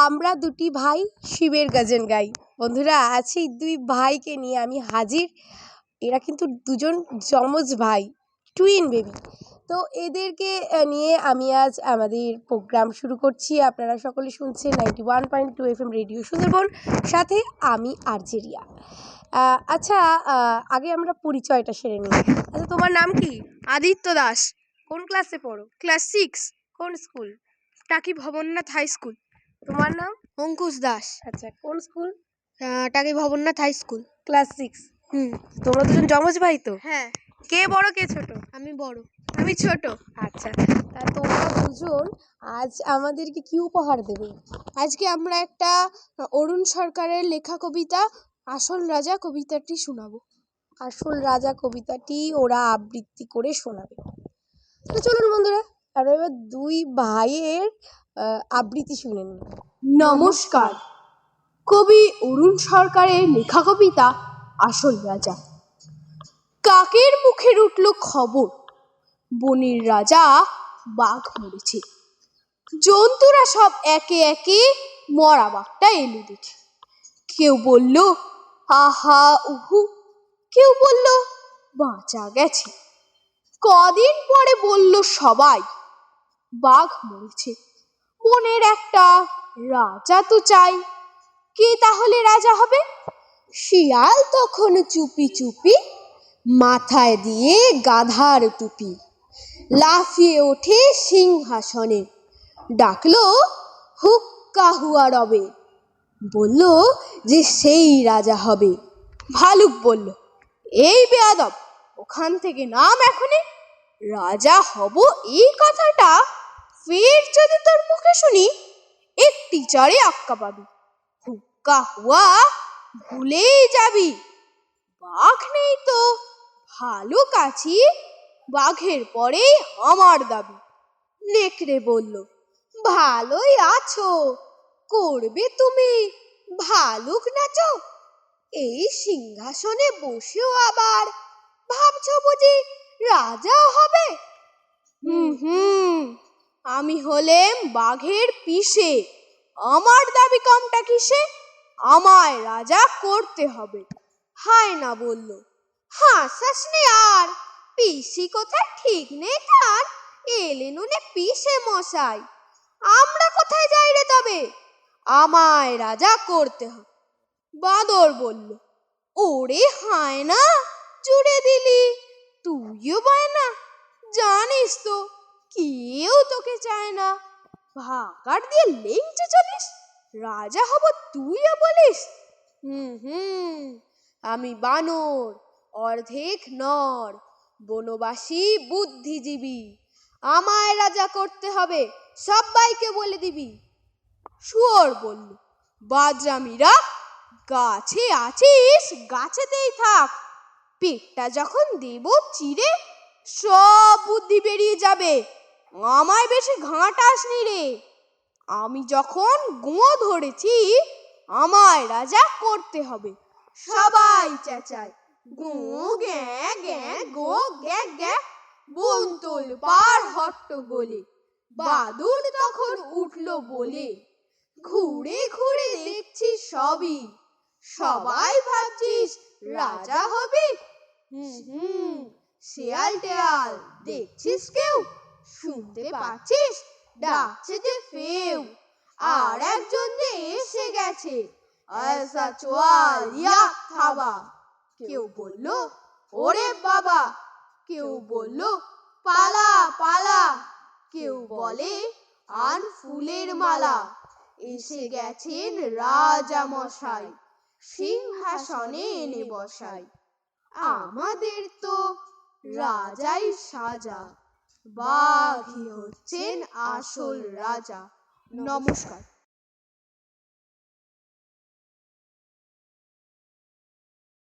আমরা দুটি ভাই শিবের গাজন গাই। বন্ধুরা, আছি দুই ভাইকে নিয়ে আমি হাজির। এরা কিন্তু দুজন যমজ ভাই, টুইন বেবি। তো এদেরকে নিয়ে আমি আজ আমাদের প্রোগ্রাম শুরু করছি। আপনারা সকলে শুনছেন 91.2 FM রেডিও সুন্দরবন, সাথে আমি আর্জেরিয়া। আচ্ছা, আগে আমরা পরিচয়টা সেরে নিই। আচ্ছা, তোমার নাম কি? আদিত্য দাস। কোন ক্লাসে পড়ো? ক্লাস 6, কোন স্কুল? টাকি ভবননাথ হাই স্কুল। তোমার নাম? অঙ্কুশ দাস। আচ্ছা, কোন স্কুল? টাকি ভবননাথ হাই স্কুল। ক্লাস 6। তোমরা দুজন যমজ ভাই তো? হ্যাঁ। কে বড় কে ছোট? আমি বড়। আমি ছোট। আচ্ছা, তা তোমরা দুজন আজ আমাদেরকে কি উপহার দেবে? আজকে আমরা একটা অরুণ সরকারের লেখা কবিতা আসল রাজা কবিতাটি শোনাবো। আসল রাজা কবিতাটি ওরা আবৃত্তি করে শোনাবে। তো চলুন বন্ধুরা, আমরা এবার দুই ভাইয়ের আবৃত্তি শুনে নিই। নমস্কার। কবি অরুণ সরকারের লেখা কবিতা আসল রাজা। কাকের মুখে উঠল খবর, বনের রাজা বাঘ মরেছে। জন্তুরা সব একে একে মরা বাঘটা এলো দেখে। কেউ বলল আহা উহু, কেউ বলল বাঁচা গেছে। কদিন পরে বলল সবাই বাঘ মরেছে, বনের একটা রাজা তো চাই। কে তাহলে রাজা হবে? শিয়াল তখন চুপি চুপি মাথায় দিয়ে গাধার টুপি লাফিয়ে ওঠে সিংহাসনে, ডাকলো হুক্কা হুয়া রবে, বলল যে সেই রাজা হবে। ভালুক বলল এই বেয়াদব, ওখান থেকে নাম এখনই। রাজা হব এই কথাটা ফের যদি তোর মুখে শুনি, একটি চড়ে আক্কা পাবি, হুক্কা হুয়া ভুলেই যাবি। বাঘ নেই তো ভালুক আছি, বাঘের পরেই আমার দাবি। নেকড়ে বলল ভালোই আছো, করবে তুমি ভালুক নাচো? এই সিংহাসনে বসেও আবার ভাবছো বুঝি রাজা হবে? আমি হলেম বাঘের পিসে, আমার দাবি কমটা কিসে? আমায় রাজা করতে হবে। হায় না বলল হাসাস নে আর, পিসি কোথায় ঠিক নেই তার, এলেন উনি পিসে মশাই। আমরা কোথায় যাই রে তবে, আমায় রাজা করতে হবে। বাঁদর বলল ওরে হায় না, জুড়ে দিলি তুইও বায়না, জানিস তো কেউ তোকে চায় না। ভাগাড় দিয়ে লেংচে চলিস, রাজা হব তুইও বলিস। আমি বানর, অর্ধেক নর, বনবাসী বুদ্ধিজীবী, আমায় রাজা করতে হবে, সবাইকে বলে দিবি। শুয়োর বলল বাজরামিরা, গাছে আছিস গাছেতেই থাক, পেটটা যখন দেব চিরে সব বুদ্ধি বেরিয়ে যাবে, আমায় বেশি ঘাঁটাস নি রে। আমি যখন গো ধরেছি, আমায় রাজা করতে হবে। সবাই চেঁচায় গো গ্যাঁ গ্যাঁ, গো গ্যাঁ গ্যাঁ, বন তোল পার হট্টগোলে। বাদুড় তখন উঠল বলে ঘুরে ঘুরে দেখছিস সবই, সবাই ভাবছিস রাজা হবি। শেয়াল টেয়াল দেখছিস কেউ, শুনতে পাচ্ছিস ডাকছে যে ফেউ, আর একজন যে এসে গেছে আয়সা চোয়াল ইয়াক থাবা। কেউ বলল ওরে বাবা, কেউ বলল পালা পালা, কেউ বলে আন ফুলের মালা। এসে গেছেন রাজা মশাই, সিংহাসনে এনে বসাই। আমাদের তো রাজাই সাজা, বাঘই হচ্ছেন আসল রাজা। নমস্কার।